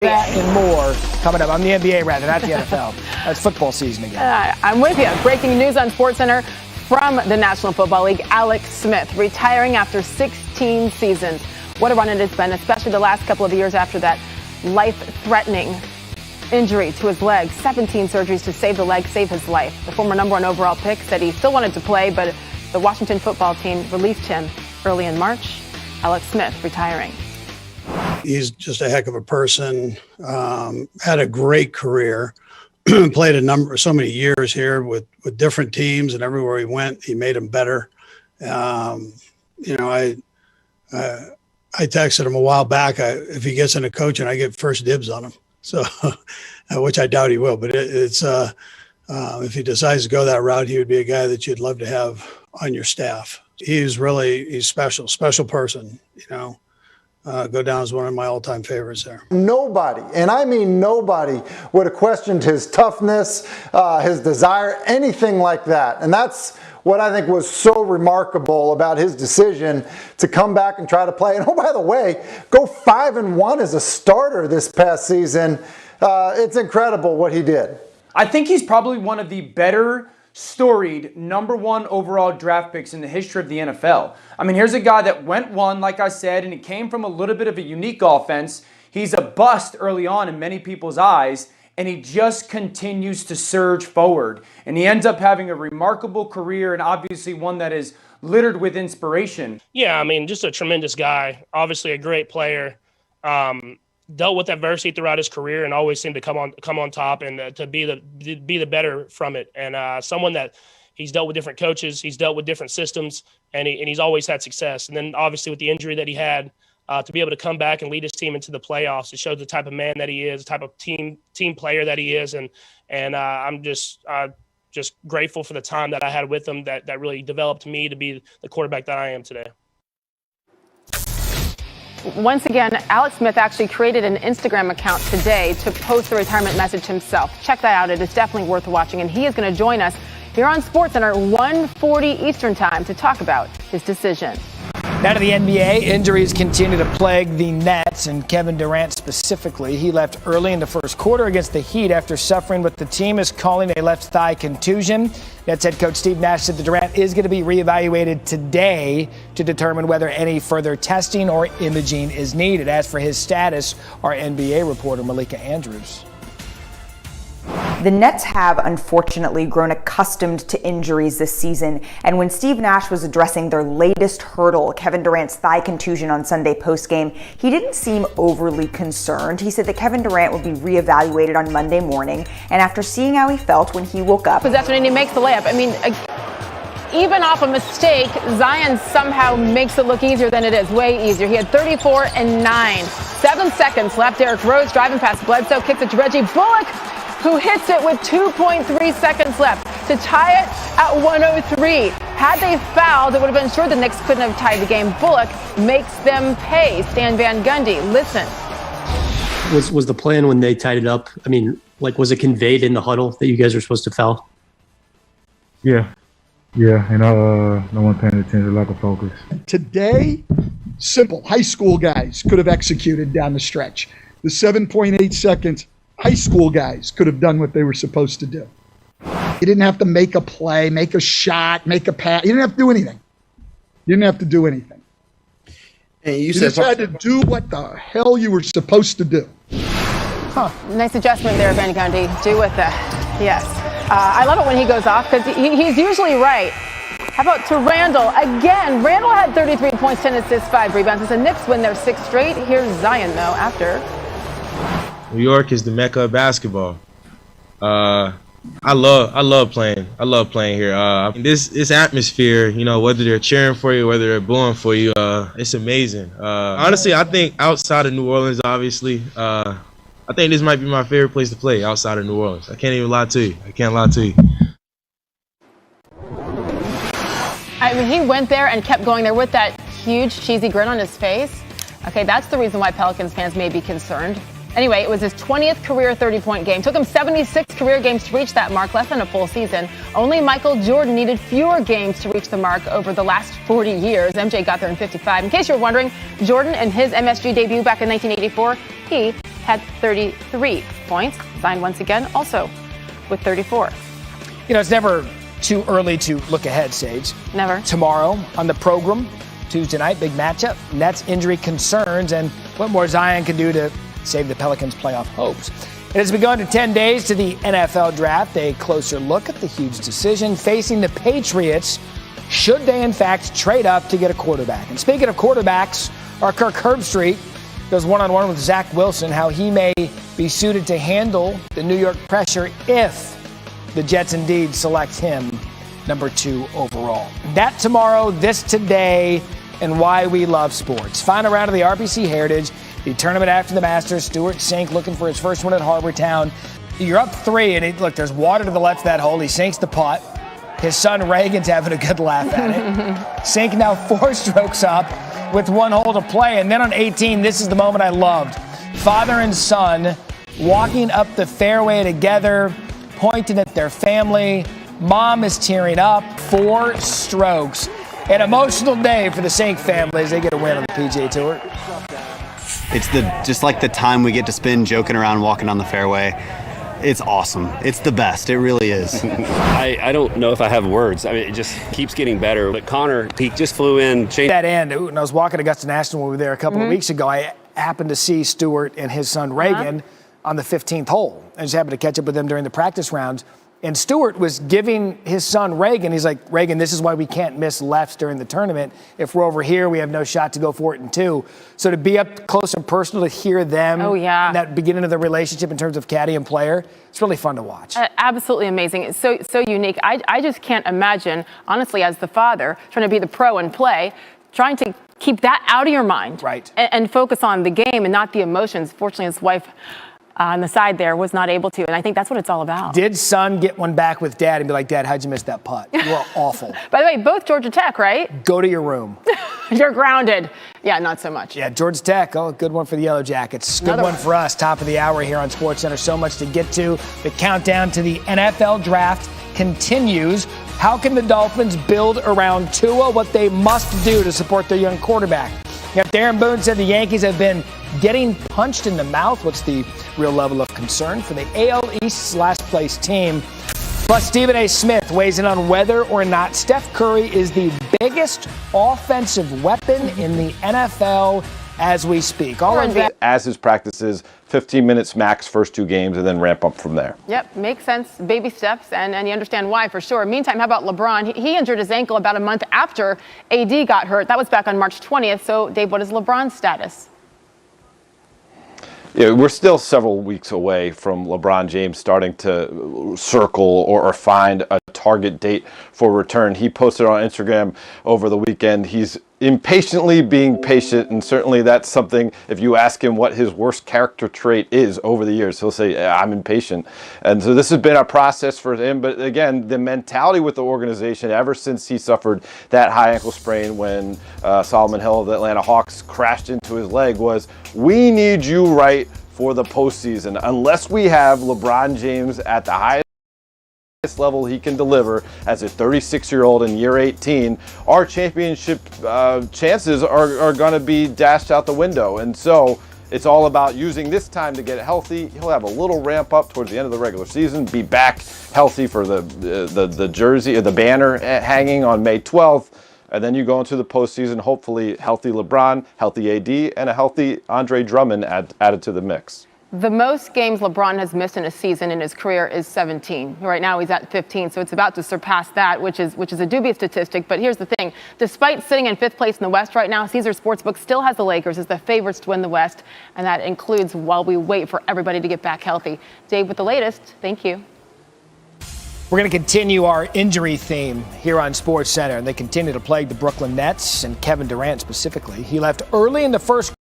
That and more coming up on the NBA, rather, not the NFL. That's football season again. I'm with you. Breaking news on SportsCenter from the National Football League. Alex Smith retiring after 16 seasons. What a run it has been, especially the last couple of years after that life-threatening injury to his leg. 17 surgeries to save the leg, save his life. The former #1 overall pick said he still wanted to play, but the Washington football team released him early in March. Alex Smith retiring. He's just a heck of a person. Had a great career. Played so many years here with different teams, and everywhere he went, he made them better. I texted him a while back. If he gets into coaching, I get first dibs on him. So, which I doubt he will. But if he decides to go that route, he would be a guy that you'd love to have on your staff. He's special person. Go down as one of my all-time favorites there. Nobody, and I mean nobody, would have questioned his toughness, his desire, anything like that. And that's what I think was so remarkable about his decision to come back and try to play. And oh, by the way, go 5-1 as a starter this past season. It's incredible what he did. I think he's probably one of the better storied #1 overall draft picks in the history of the NFL. I mean, here's a guy that went one, like I said, and he came from a little bit of a unique offense. He's a bust early on in many people's eyes, and he just continues to surge forward. And he ends up having a remarkable career, and obviously one that is littered with inspiration. Yeah, I mean, just a tremendous guy. Obviously a great player. Dealt with adversity throughout his career and always seemed to come on top and to be the better from it. And someone that he's dealt with different coaches, he's dealt with different systems, and he's always had success. And then obviously with the injury that he had, to be able to come back and lead his team into the playoffs, it shows the type of man that he is, the type of team player that he is. And I'm just grateful for the time that I had with him that really developed me to be the quarterback that I am today. Once again, Alex Smith actually created an Instagram account today to post the retirement message himself. Check that out. It is definitely worth watching. And he is going to join us here on SportsCenter 1:40 Eastern Time to talk about his decision. Now to the NBA, injuries continue to plague the Nets and Kevin Durant specifically. He left early in the first quarter against the Heat after suffering what the team is calling a left thigh contusion. Nets head coach Steve Nash said that Durant is going to be reevaluated today to determine whether any further testing or imaging is needed. As for his status, our NBA reporter Malika Andrews. The Nets have, unfortunately, grown accustomed to injuries this season, and when Steve Nash was addressing their latest hurdle, Kevin Durant's thigh contusion on Sunday postgame, he didn't seem overly concerned. He said that Kevin Durant would be reevaluated on Monday morning, and after seeing how he felt when he woke up... Possession, and he makes the layup. I mean, even off a mistake, Zion somehow makes it look easier than it is, way easier. He had 34 and 9. 7 seconds left. Derrick Rose driving past Bledsoe, kicks it to Reggie Bullock, who hits it with 2.3 seconds left to tie it at 103. Had they fouled, it would have ensured the Knicks couldn't have tied the game. Bullock makes them pay. Stan Van Gundy, listen. Was the plan when they tied it up? I mean, was it conveyed in the huddle that you guys were supposed to foul? Yeah, and no one paying attention, lack of focus. Today, simple. High school guys could have executed down the stretch. The 7.8 seconds, high school guys could have done what they were supposed to do. You didn't have to make a play, make a shot, make a pass. You didn't have to do anything. And you just had to do what the hell you were supposed to do. Nice adjustment there, Van Gundy. Do with that. Yes. I love it when he goes off because he's usually right. How about to Randall? Again, Randall had 33 points, 10 assists, 5 rebounds. As the Knicks win their 6th straight. Here's Zion, though, after. New York is the mecca of basketball. I love playing. I love playing here. This atmosphere, whether they're cheering for you, whether they're booing for you, it's amazing. Honestly, I think outside of New Orleans, obviously, I think this might be my favorite place to play outside of New Orleans. I can't even lie to you. I can't lie to you. I mean, he went there and kept going there with that huge cheesy grin on his face. Okay, that's the reason why Pelicans fans may be concerned. Anyway, it was his 20th career 30-point game. Took him 76 career games to reach that mark, less than a full season. Only Michael Jordan needed fewer games to reach the mark over the last 40 years. MJ got there in 55. In case you're wondering, Jordan, in his MSG debut back in 1984, he had 33 points. Zion once again also with 34. You know, it's never too early to look ahead, Sage. Never. Tomorrow on the program, Tuesday night, big matchup, Nets injury concerns, and what more Zion can do to save the Pelicans' playoff hopes. It has begun to 10 days to the NFL draft. A closer look at the huge decision facing the Patriots. Should they, in fact, trade up to get a quarterback? And speaking of quarterbacks, our Kirk Herbstreit goes one-on-one with Zach Wilson, how he may be suited to handle the New York pressure if the Jets indeed select him number 2 overall. That tomorrow, this today, and why we love sports. Final round of the RBC Heritage, the tournament after the Masters. Stuart Sink looking for his first one at Harbour Town. You're up 3, and look, there's water to the left of that hole. He sinks the putt. His son Reagan's having a good laugh at it. Sink now 4 strokes up with 1 hole to play. And then on 18, this is the moment I loved. Father and son walking up the fairway together, pointing at their family. Mom is tearing up. 4 strokes. An emotional day for the Sink family as they get a win on the PGA Tour. It's just like the time we get to spend joking around, walking on the fairway. It's awesome. It's the best. It really is. I don't know if I have words. I mean, it just keeps getting better. But Connor, he just flew in, changed that end. When I was walking Augusta National when we were there a couple of weeks ago, I happened to see Stuart and his son Reagan on the 15th hole. I just happened to catch up with them during the practice rounds. And Stuart was giving his son Reagan, he's like, Reagan, this is why we can't miss lefts during the tournament. If we're over here, we have no shot to go for it in 2. So to be up close and personal, to hear them, that beginning of the relationship in terms of caddy and player, it's really fun to watch. Absolutely amazing. It's so unique. I just can't imagine, honestly, as the father, trying to be the pro and play, trying to keep that out of your mind. Right. And focus on the game and not the emotions. Fortunately, his wife on the side there was not able to, and I think that's what it's all about. Did son get one back with dad and be like, Dad, how'd you miss that putt? You are awful. By the way, both Georgia Tech, right? Go to your room. You're grounded. Yeah, not so much. Yeah, Georgia Tech. Oh, good one for the Yellow Jackets. Good one for us. Top of the hour here on SportsCenter. So much to get to. The countdown to the NFL draft continues. How can the Dolphins build around Tua? What they must do to support their young quarterback. Now, Darren Boone said the Yankees have been getting punched in the mouth. What's the real level of concern for the AL East's last place team? Plus, Stephen A. Smith weighs in on whether or not Steph Curry is the biggest offensive weapon in the NFL as we speak. All of that as his practices, 15 minutes max first 2 games, and then ramp up from there. Yep, makes sense. Baby steps, and you understand why for sure. Meantime, how about LeBron? He injured his ankle about a month after AD got hurt. That was back on March 20th. So, Dave, what is LeBron's status? Yeah, we're still several weeks away from LeBron James starting to circle or find a target date for return. He posted on Instagram over the weekend. He's impatiently being patient, and certainly that's something, if you ask him what his worst character trait is over the years, he'll say, I'm impatient. And so this has been a process for him, but again, the mentality with the organization ever since he suffered that high ankle sprain when Solomon Hill of the Atlanta Hawks crashed into his leg was, we need you right for the postseason. Unless we have LeBron James at the highest level he can deliver as a 36-year-old in year 18, our championship chances are going to be dashed out the window. And so it's all about using this time to get healthy. He'll have a little ramp up towards the end of the regular season, be back healthy for the jersey or the banner hanging on May 12th. And then you go into the postseason, hopefully healthy LeBron, healthy AD, and a healthy Andre Drummond added to the mix. The most games LeBron has missed in a season in his career is 17. Right now he's at 15, so it's about to surpass that, which is a dubious statistic. But here's the thing. Despite sitting in 5th place in the West right now, Caesars Sportsbook still has the Lakers as the favorites to win the West, and that includes while we wait for everybody to get back healthy. Dave with the latest. Thank you. We're going to continue our injury theme here on SportsCenter, and they continue to plague the Brooklyn Nets and Kevin Durant specifically. He left early in the first